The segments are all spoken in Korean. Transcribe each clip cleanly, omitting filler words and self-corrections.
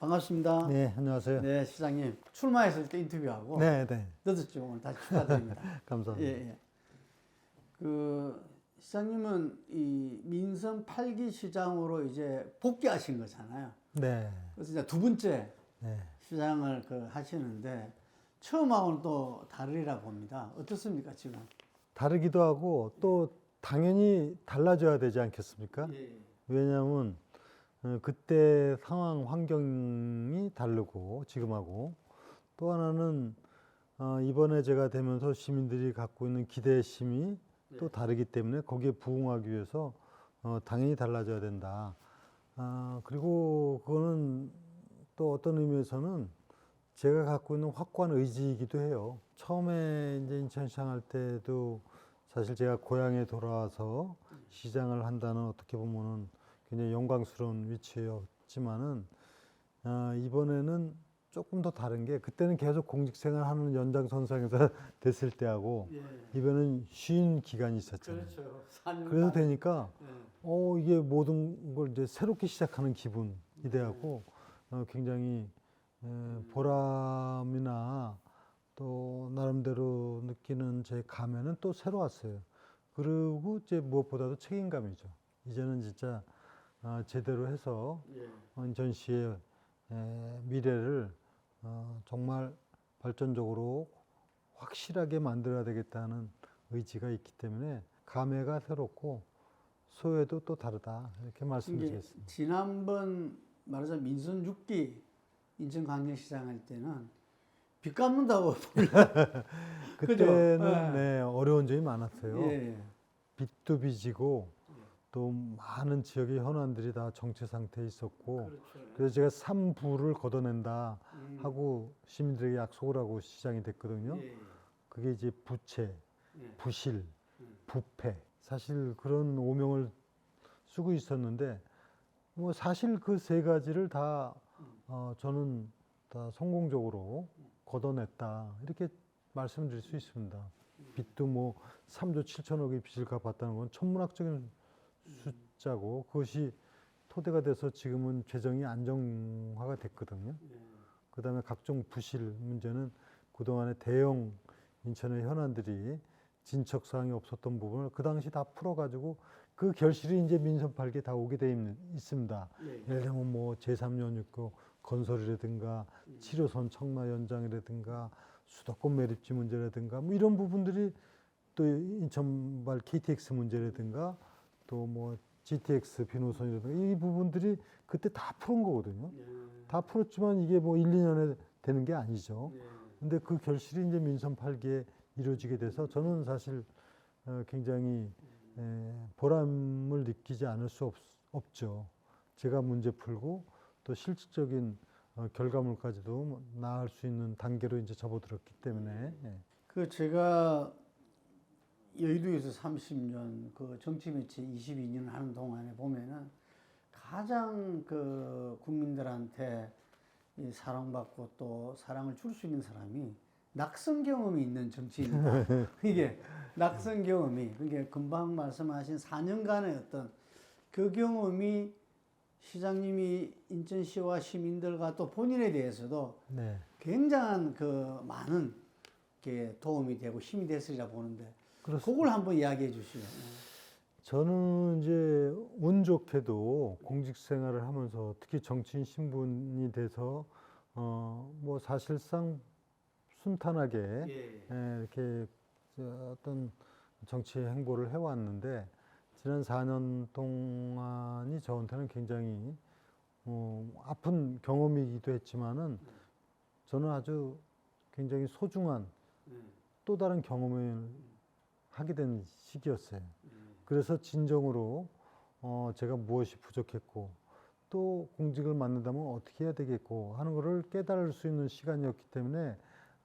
반갑습니다. 네, 안녕하세요. 네, 시장님. 출마했을 때 인터뷰하고 네, 네. 늦었죠. 오늘 다시 축하드립니다. 감사합니다. 예, 예. 시장님은 이 민선 8기 시장으로 이제 복귀하신 거잖아요. 네, 그래서 이제 두 번째 네. 시장을 하시는데 처음하고는 또 다르리라 봅니다. 어떻습니까, 지금? 다르기도 하고 또 당연히 달라져야 되지 않겠습니까? 예. 왜냐하면 그때 상황 환경이 다르고 지금하고 또 하나는 이번에 제가 되면서 시민들이 갖고 있는 기대심이 또 다르기 때문에 거기에 부응하기 위해서 당연히 달라져야 된다. 그리고 그거는 또 어떤 의미에서는 제가 갖고 있는 확고한 의지이기도 해요. 처음에 이제 인천시장 할 때도 사실 제가 고향에 돌아와서 시장을 한다는 어떻게 보면은 굉장히 영광스러운 위치였지만은 이번에는 조금 더 다른 게 그때는 계속 공직생활 하는 연장선상에서 됐을 때하고 예. 이번엔 쉬는 기간이 있었잖아요. 그렇죠. 4년 그래서 되니까 예. 이게 모든 걸 이제 새롭게 시작하는 기분이 돼갖고 굉장히 보람이나 또 나름대로 느끼는 제 감회는 또 새로웠어요. 그리고 이제 무엇보다도 책임감이죠. 이제는 진짜 제대로 해서 예. 인천시의 미래를 정말 발전적으로 확실하게 만들어야 되겠다는 의지가 있기 때문에 감회가 새롭고 소회도 또 다르다 이렇게 말씀드리겠습니다. 지난번 말하자면 민선 6기 인천광역시장 할 때는 빚 갚는다고 그때는 그죠? 네, 어려운 점이 많았어요. 예. 빚도 빚이고 또 많은 지역의 현안들이 다 정체 상태에 있었고 그렇죠. 그래서 제가 3부를 걷어낸다 하고 시민들에게 약속을 하고 시장이 됐거든요. 예. 그게 이제 부채, 예. 부실, 부패 사실 그런 오명을 쓰고 있었는데 뭐 사실 그 세 가지를 다 저는 다 성공적으로 걷어냈다 이렇게 말씀드릴 수 있습니다. 빚도 뭐 3조 7천억의 빚을 갚았다는 건 천문학적인 숫자고 그것이 토대가 돼서 지금은 재정이 안정화가 됐거든요. 그다음에 각종 부실 문제는 그동안에 대형 인천의 현안들이 진척 사항이 없었던 부분을 그 당시 다 풀어가지고 그 결실이 이제 민선 8기에 다 오게 돼 있습니다. 예를 들면 뭐 제3연육교 건설이라든가 치료선 청라 연장이라든가 수도권 매립지 문제라든가 뭐 이런 부분들이 또 인천발 KTX 문제라든가 또 뭐 GTX 비노선이라든가 이 부분들이 그때 다 풀은 거거든요. 다 풀었지만 이게 뭐 1, 2년에 되는 게 아니죠. 근데 그 결실이 이제 민선 8기에 이루어지게 돼서 저는 사실 굉장히 보람을 느끼지 않을 수 없죠. 제가 문제 풀고 또 실질적인 결과물까지도 나을 수 있는 단계로 이제 접어들었기 때문에. 제가 여의도에서 30년 정치 매체 22년 하는 동안에 보면은 가장 국민들한테 이 사랑받고 또 사랑을 줄 수 있는 사람이 낙선 경험이 있는 정치인이다. 이게 낙선 경험이 그게 금방 말씀하신 4년간의 어떤 그 경험이 시장님이 인천시와 시민들과 또 본인에 대해서도 네. 굉장한 많은 게 도움이 되고 힘이 됐으리라 보는데 그렇습니다. 그걸 한번 이야기해 주시죠. 저는 이제 운 좋게도 공직 생활을 하면서 특히 정치인 신분이 돼서 뭐 사실상 순탄하게 이렇게 어떤 정치 행보를 해왔는데 지난 4년 동안이 저한테는 굉장히 아픈 경험이기도 했지만은 저는 아주 굉장히 소중한 또 다른 경험을 하게 된 시기였어요. 그래서 진정으로 제가 무엇이 부족했고 또 공직을 맡는다면 어떻게 해야 되겠고 하는 것을 깨달을 수 있는 시간이었기 때문에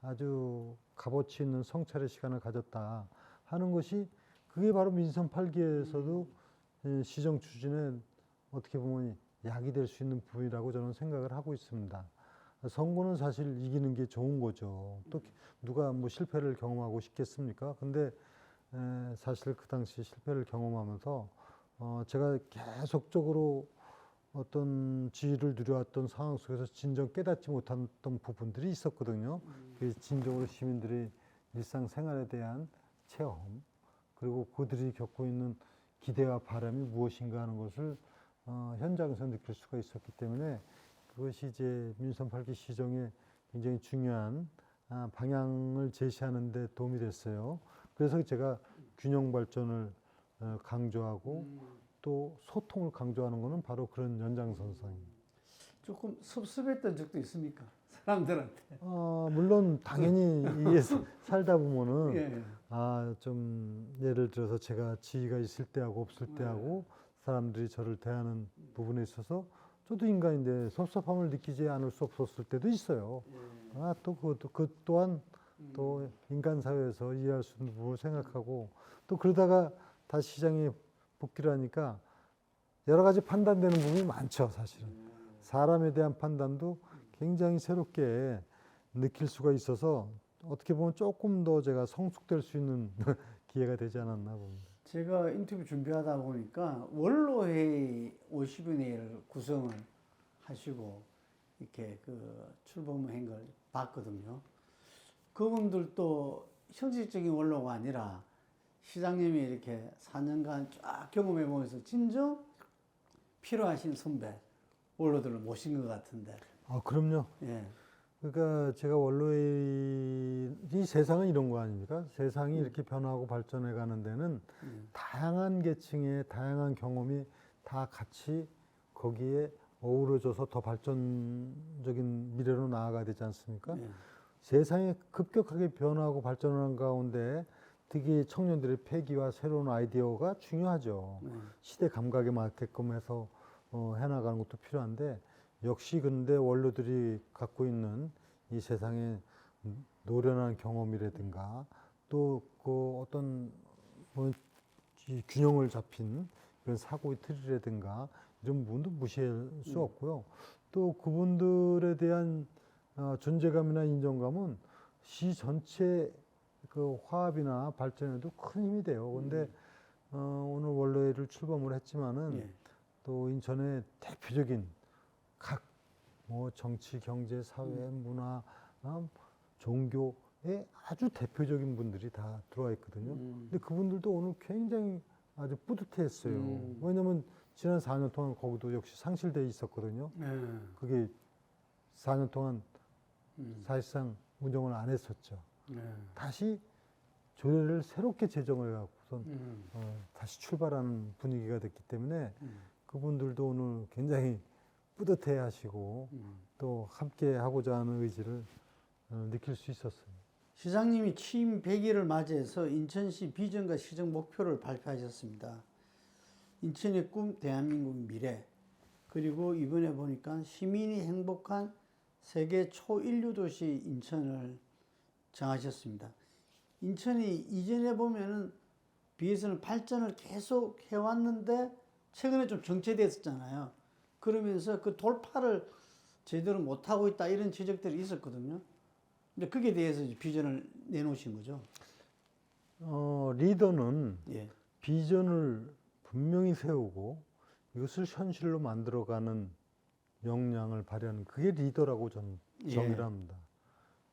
아주 값어치 있는 성찰의 시간을 가졌다 하는 것이 그게 바로 민선 8기에서도 시정 추진에 어떻게 보면 약이 될 수 있는 부분이라고 저는 생각을 하고 있습니다. 선거는 사실 이기는 게 좋은 거죠. 또 누가 뭐 실패를 경험하고 싶겠습니까? 근데 사실 그 당시 실패를 경험하면서 제가 계속적으로 어떤 지위를 누려왔던 상황 속에서 진정 깨닫지 못했던 부분들이 있었거든요. 그 진정으로 시민들의 일상생활에 대한 체험, 그리고 그들이 겪고 있는 기대와 바람이 무엇인가 하는 것을 현장에서 느낄 수가 있었기 때문에 그것이 이제 민선 8기 시정의 굉장히 중요한 방향을 제시하는 데 도움이 됐어요. 그래서 제가 균형 발전을 강조하고 또 소통을 강조하는 것은 바로 그런 연장선상입니다. 조금 섭섭했던 적도 있습니까? 사람들한테. 물론 당연히 이게 살다 보면은 예. 좀 예를 들어서 제가 지위가 있을 때하고 없을 때하고 사람들이 저를 대하는 부분에 있어서 저도 인간인데 섭섭함을 느끼지 않을 수 없었을 때도 있어요. 또 그 또한 또 인간 사회에서 이해할 수 있는 부분을 생각하고 또 그러다가 다시 시장에 복귀를 하니까 여러 가지 판단되는 부분이 많죠, 사실은. 사람에 대한 판단도 굉장히 새롭게 느낄 수가 있어서 어떻게 보면 조금 더 제가 성숙될 수 있는 기회가 되지 않았나 봅니다. 제가 인터뷰 준비하다 보니까 원로회의 50인회를 구성을 하시고 이렇게 그 출범한 걸 봤거든요. 그분들도 형식적인 원로가 아니라 시장님이 이렇게 4년간 쫙 경험해 보면서 진정 필요하신 선배 원로들을 모신 것 같은데. 그럼요. 예. 그러니까 제가 원로의 이 세상은 이런 거 아닙니까? 세상이 이렇게 변화하고 발전해 가는 데는 다양한 계층의 다양한 경험이 다 같이 거기에 어우러져서 더 발전적인 미래로 나아가야 되지 않습니까? 예. 세상이 급격하게 변화하고 발전하는 가운데 특히 청년들의 패기와 새로운 아이디어가 중요하죠. 시대 감각에 맞게끔 해서 해나가는 것도 필요한데 역시 근데 원로들이 갖고 있는 이 세상의 노련한 경험이라든가 또 그 어떤 이 균형을 잡힌 그런 사고의 틀이라든가 이런 부분도 무시할 수 없고요. 또 그분들에 대한 존재감이나 인정감은 시 전체 그 화합이나 발전에도 큰 힘이 돼요. 근데 오늘 원로회를 출범을 했지만은 예. 또 인천의 대표적인 각 뭐 정치, 경제, 사회, 문화, 종교의 아주 대표적인 분들이 다 들어와 있거든요. 근데 그분들도 오늘 굉장히 아주 뿌듯했어요. 왜냐면 지난 4년 동안 거기도 역시 상실돼 있었거든요. 그게 4년 동안 사실상 운영을 안 했었죠. 다시 조례를 새롭게 제정을 해갖고선 다시 출발하는 분위기가 됐기 때문에 그분들도 오늘 굉장히 뿌듯해 하시고 또 함께 하고자 하는 의지를 느낄 수 있었어요. 시장님이 취임 100일을 맞이해서 인천시 비전과 시정 목표를 발표하셨습니다. 인천의 꿈, 대한민국 미래, 그리고 이번에 보니까 시민이 행복한 세계 초인류 도시 인천을 정하셨습니다. 인천이 이전에 보면은 비해서는 발전을 계속 해왔는데 최근에 좀 정체됐었잖아요. 그러면서 그 돌파를 제대로 못하고 있다 이런 지적들이 있었거든요. 근데 거기에 대해서 이제 비전을 내놓으신 거죠. 리더는 예. 비전을 분명히 세우고 이것을 현실로 만들어가는 역량을 발휘하는 그게 리더라고 저는 정의를 합니다.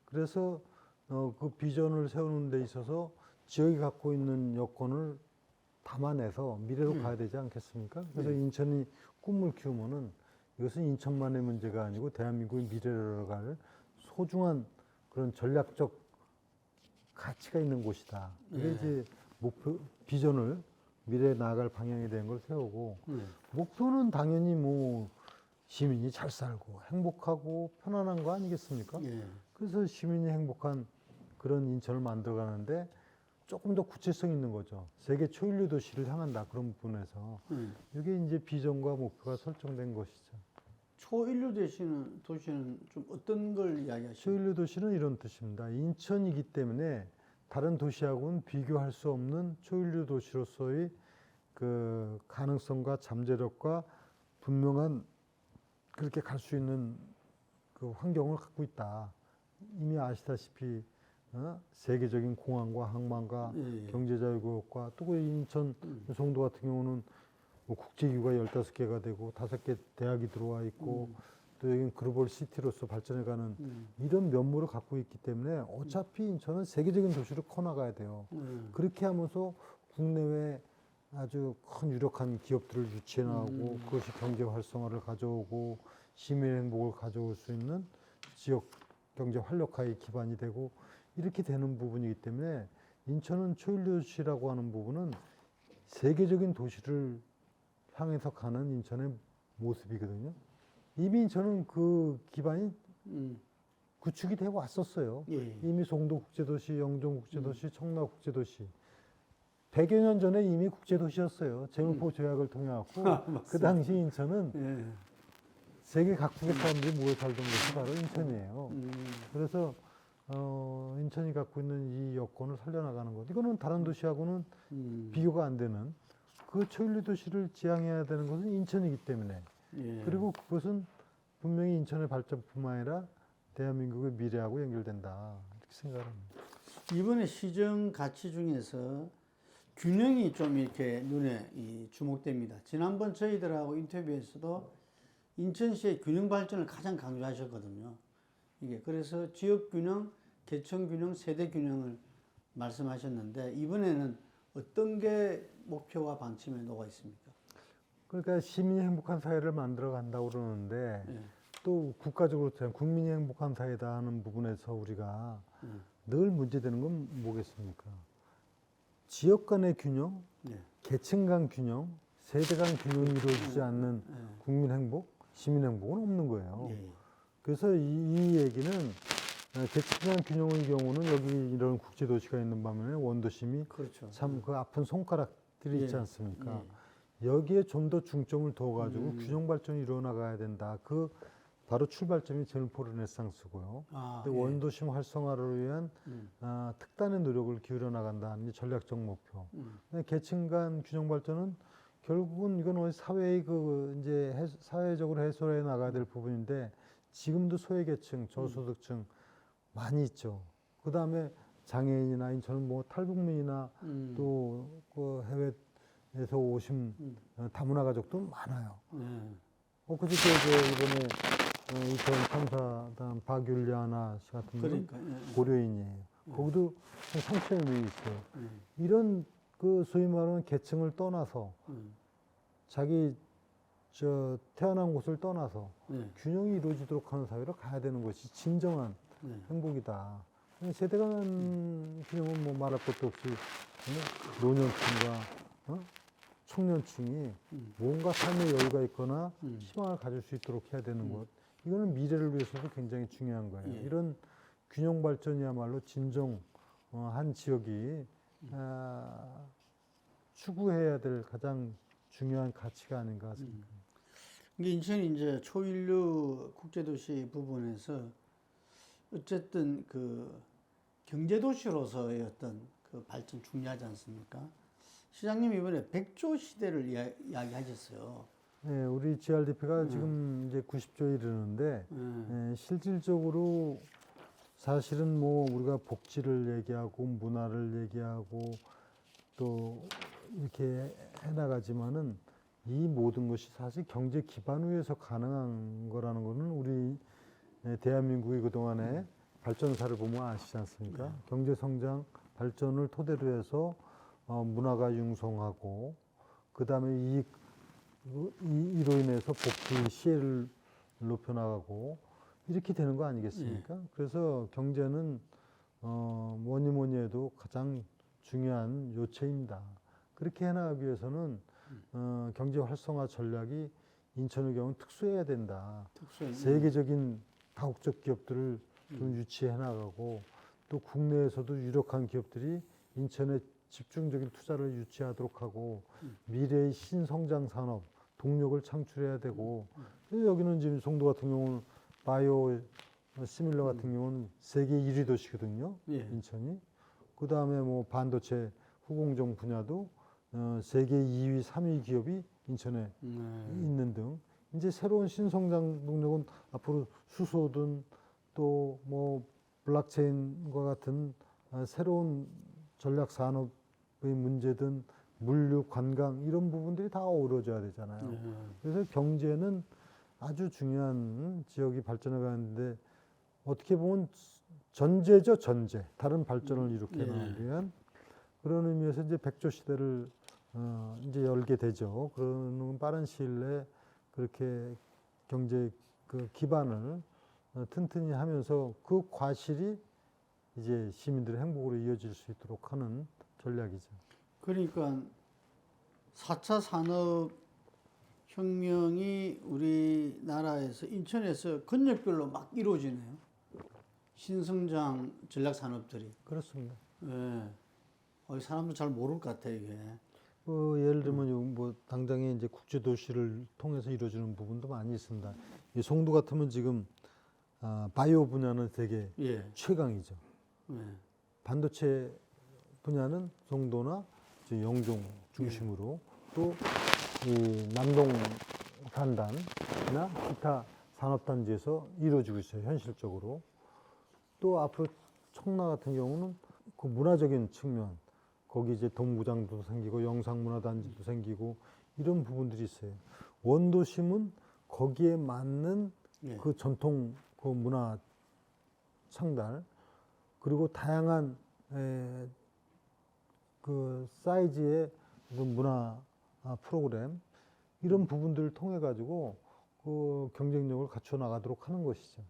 그래서 그 비전을 세우는 데 있어서 지역이 갖고 있는 여건을 담아내서 미래로 가야 되지 않겠습니까? 그래서 인천이 꿈을 키우면은 이것은 인천만의 문제가 아니고 대한민국의 미래로 갈 소중한 그런 전략적 가치가 있는 곳이다. 이게 이제 목표, 비전을 미래에 나아갈 방향에 대한 걸 세우고 목표는 당연히 뭐 시민이 잘 살고 행복하고 편안한 거 아니겠습니까? 그래서 시민이 행복한 그런 인천을 만들어가는데 조금 더 구체성 있는 거죠. 세계 초인류 도시를 향한다 그런 부분에서 이게 이제 비전과 목표가 설정된 것이죠. 초인류 도시는 좀 어떤 걸 이야기하시죠? 초인류 도시는 이런 뜻입니다. 인천이기 때문에 다른 도시하고는 비교할 수 없는 초인류 도시로서의 그 가능성과 잠재력과 분명한 그렇게 갈 수 있는 그 환경을 갖고 있다. 이미 아시다시피 세계적인 공항과 항만과 경제자유구역과 또 그 인천 송도 같은 경우는 뭐 국제기구가 15개가 되고 5개 대학이 들어와 있고 또 여기는 글로벌 시티로서 발전해가는 이런 면모를 갖고 있기 때문에 어차피 인천은 세계적인 도시로 커나가야 돼요. 그렇게 하면서 국내외 아주 큰 유력한 기업들을 유치해 나가고 그것이 경제 활성화를 가져오고 시민 행복을 가져올 수 있는 지역 경제 활력화의 기반이 되고 이렇게 되는 부분이기 때문에 인천은 초일류 도시라고 하는 부분은 세계적인 도시를 향해서 가는 인천의 모습이거든요. 이미 인천은 그 기반이 구축이 되어 왔었어요. 예. 이미 송도 국제도시, 영종 국제도시, 청라 국제도시 100여 년 전에 이미 국제도시였어요. 제물포 조약을 통해 갖고 그 당시 인천은 예. 세계 각국의 사람들이 모여 살던 곳이 바로 인천이에요. 그래서 인천이 갖고 있는 이 여건을 살려나가는 것. 이거는 다른 도시하고는 비교가 안 되는 그 초일류 도시를 지향해야 되는 것은 인천이기 때문에 예. 그리고 그것은 분명히 인천의 발전뿐만 아니라 대한민국의 미래하고 연결된다 이렇게 생각합니다. 이번에 시정 가치 중에서 균형이 좀 이렇게 눈에 주목됩니다. 지난번 저희들하고 인터뷰에서도 인천시의 균형 발전을 가장 강조하셨거든요. 이게 그래서 지역 균형, 계층 균형, 세대 균형을 말씀하셨는데 이번에는 어떤 게 목표와 방침에 녹아 있습니까? 그러니까 시민이 행복한 사회를 만들어 간다고 그러는데 예. 또 국가적으로 국민이 행복한 사회다 하는 부분에서 우리가 늘 문제되는 건 뭐겠습니까? 지역 간의 균형, 네. 계층 간 균형, 세대 간 균형이 이루어지지 않는 국민 행복, 시민 행복은 없는 거예요. 예. 그래서 이 얘기는 계층 간 균형의 경우는 여기 이런 국제도시가 있는 반면에 원도심이 그렇죠. 참 그 아픈 손가락들이 있지 예. 않습니까? 여기에 좀 더 중점을 둬가지고 균형 발전이 일어나가야 된다. 그 바로 출발점이 제물포 르네상스고요. 아, 그 예. 원도심 활성화를 위한 특단의 노력을 기울여 나간다는 게 전략적 목표. 계층 간 균형 발전은 결국은 이건 어디 사회의 사회적으로 해소해 나가야 될 부분인데 지금도 소외계층, 저소득층 많이 있죠. 그 다음에 장애인이나 인천은 뭐 탈북민이나 또 그 해외에서 오신 다문화 가족도 많아요. 그저께 이번에 이태원 참사단 박율리아나 씨 같은 분은 그러니까 고려인이에요. 거기도 한 3천여 명이 있어요. 이런 그 소위 말하는 계층을 떠나서 자기 태어난 곳을 떠나서 균형이 이루어지도록 하는 사회로 가야 되는 것이 진정한 행복이다. 세대 간 균형은 뭐 말할 것도 없이 노년층과 청년층이 뭔가 삶의 여유가 있거나 희망을 가질 수 있도록 해야 되는 것. 이거는 미래를 위해서도 굉장히 중요한 거예요. 예. 이런 균형 발전이야말로 진정 한 지역이 추구해야 될 가장 중요한 가치가 아닌가 생각합니다. 이게 인천이 이제 초인류 국제도시 부분에서 어쨌든 그 경제도시로서의 어떤 그 발전 중요하지 않습니까? 시장님 이번에 백조 시대를 이야기하셨어요. 네, 우리 GRDP가 지금 이제 90조에 이르는데 실질적으로 사실은 뭐 우리가 복지를 얘기하고 문화를 얘기하고 또 이렇게 해나가지만은 이 모든 것이 사실 경제 기반 위에서 가능한 거라는 거는 우리 대한민국이 그동안의 발전사를 보면 아시지 않습니까? 경제 성장, 발전을 토대로 해서 문화가 융성하고 그 다음에 이로 인해서 복지 시혜를 높여나가고 이렇게 되는 거 아니겠습니까? 그래서 경제는 뭐니 해도 가장 중요한 요체입니다. 그렇게 해나가기 위해서는 경제 활성화 전략이 인천의 경우는 특수해야 된다. 세계적인 다국적 기업들을 좀 유치해 나가고 또 국내에서도 유력한 기업들이 인천에 집중적인 투자를 유치하도록 하고 미래의 신성장 산업 동력을 창출해야 되고 여기는 지금 송도 같은 경우는 바이오 시밀러 같은 경우는 세계 1위 도시거든요. 인천이. 그 다음에 뭐 반도체 후공정 분야도 세계 2위, 3위 기업이 인천에 있는 등 이제 새로운 신성장 동력은 앞으로 수소든 또 뭐 블록체인과 같은 새로운 전략 산업의 문제든 물류, 관광 이런 부분들이 다 어우러져야 되잖아요. 네. 그래서 경제는 아주 중요한 지역이 발전해 가는데 어떻게 보면 전제죠, 전제. 다른 발전을 일으켜나가기 위한 그런 의미에서 이제 백조 시대를 이제 열게 되죠. 그러는 빠른 시일 내에 그렇게 경제 그 기반을 튼튼히 하면서 그 과실이 이제 시민들의 행복으로 이어질 수 있도록 하는 전략이죠. 그러니까 4차 산업혁명이 우리나라에서 인천에서 권역별로 막 이루어지네요. 신성장 전략산업들이. 그렇습니다. 예. 사람도 잘 모를 것 같아요, 이게. 예를 들면 뭐 당장에 이제 국제 도시를 통해서 이루어지는 부분도 많이 있습니다. 이 송도 같으면 지금 바이오 분야는 되게 예. 최강이죠. 예. 반도체 분야는 송도나 이제 영종 중심으로 또 이 남동 산단이나 기타 산업단지에서 이루어지고 있어요. 현실적으로. 또 앞으로 청라 같은 경우는 그 문화적인 측면, 거기 이제 동무장도 생기고 영상문화단지도 생기고 이런 부분들이 있어요. 원도심은 거기에 맞는 예. 그 전통 그 문화 창달 그리고 다양한 그 사이즈의 그 문화 프로그램 이런 부분들을 통해 가지고 그 경쟁력을 갖춰 나가도록 하는 것이죠.